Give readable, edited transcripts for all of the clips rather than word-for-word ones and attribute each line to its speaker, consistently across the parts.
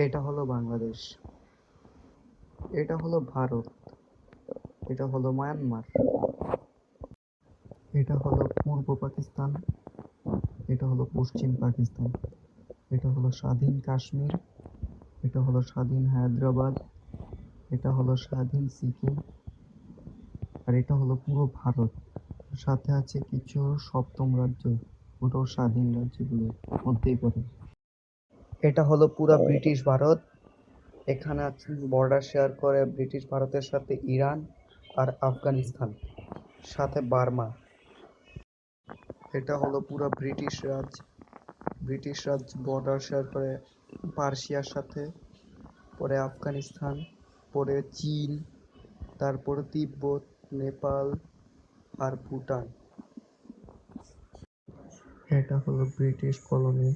Speaker 1: এটা হলো বাংলাদেশ, এটা হলো ভারত, এটা হলো মায়ানমার, এটা হলো পূর্ব পাকিস্তান, এটা হলো পশ্চিম পাকিস্তান, এটা হলো স্বাধীন কাশ্মীর, এটা হলো স্বাধীন হায়দ্রাবাদ, এটা হলো স্বাধীন সিকিম, আর এটা হলো পুরো ভারত। সাথে আছে কিছু সপ্তম রাজ্য, পুরো স্বাধীন রাজ্যগুলোর মধ্যেই পড়ে। এটা হলো পুরা ব্রিটিশ ভারত। এখানে বর্ডার শেয়ার করে ব্রিটিশ ভারতের সাথে ইরান আর আফগানিস্তান, সাথে বার্মা। এটা হলো পুরা ব্রিটিশ রাজ। ব্রিটিশ রাজ বর্ডার শেয়ার করে পার্সিয়ার সাথে, পরে আফগানিস্তান, পরে চীন, তারপর তিব্বত, নেপাল আর ভুটান। এটা হলো ব্রিটিশ কলোনি।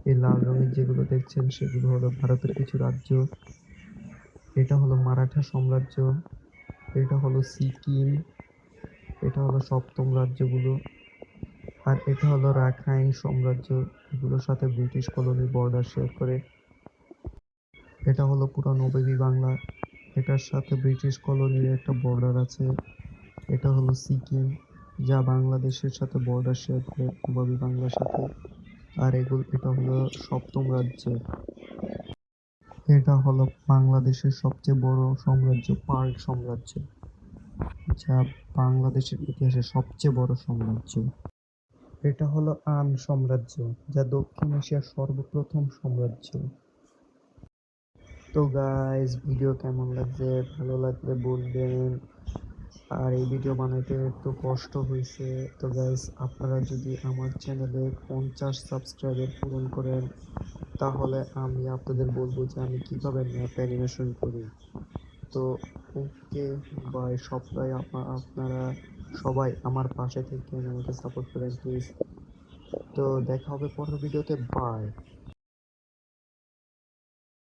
Speaker 1: এই লাল রঙের যেগুলো দেখছেন সেগুলো হলো ভারতের কিছু রাজ্য। এটা হলো মারাঠা সাম্রাজ্য, এটা হলো সিকিম, এটা হলো সপ্তম রাজ্যগুলো, আর এটা হলো রাখাইন সাম্রাজ্য, এগুলোর সাথে ব্রিটিশ কলোনি বর্ডার শেয়ার করে। এটা হলো পুরো নবাবী বাংলা, এটার সাথে ব্রিটিশ কলোনির একটা বর্ডার আছে। এটা হলো সিকিম, যা বাংলাদেশের সাথে বর্ডার শেয়ার করে নবাবী বাংলার সাথে। আর এটা হলো সপ্তম রাজ্য। এটা হলো বাংলাদেশের সবচেয়ে বড় সাম্রাজ্য, পাল সাম্রাজ্য, যা বাংলাদেশের ইতিহাসে সবচেয়ে বড় সাম্রাজ্য। এটা হলো আন সাম্রাজ্য, যা দক্ষিণ এশিয়ার সর্বপ্রথম সাম্রাজ্য। তো গাইস, ভিডিও কেমন লাগছে? ভালো লাগলে বলবেন। আর এই ভিডিও বানাইতে একটু কষ্ট হয়েছে। তো গাইস, আপনারা যদি আমার চ্যানেলে 50 সাবস্ক্রাইবার পূরণ করেন, তাহলে আমি আপনাদের বলবো যে আমি কিভাবে ম্যাপ অ্যানিমেশন করি। তো ওকে বাই, আপনারা সবাই আমার পাশে থেকে আমাকে সাপোর্ট করেন প্লিজ। তো দেখা হবে পরের ভিডিওতে, বাই।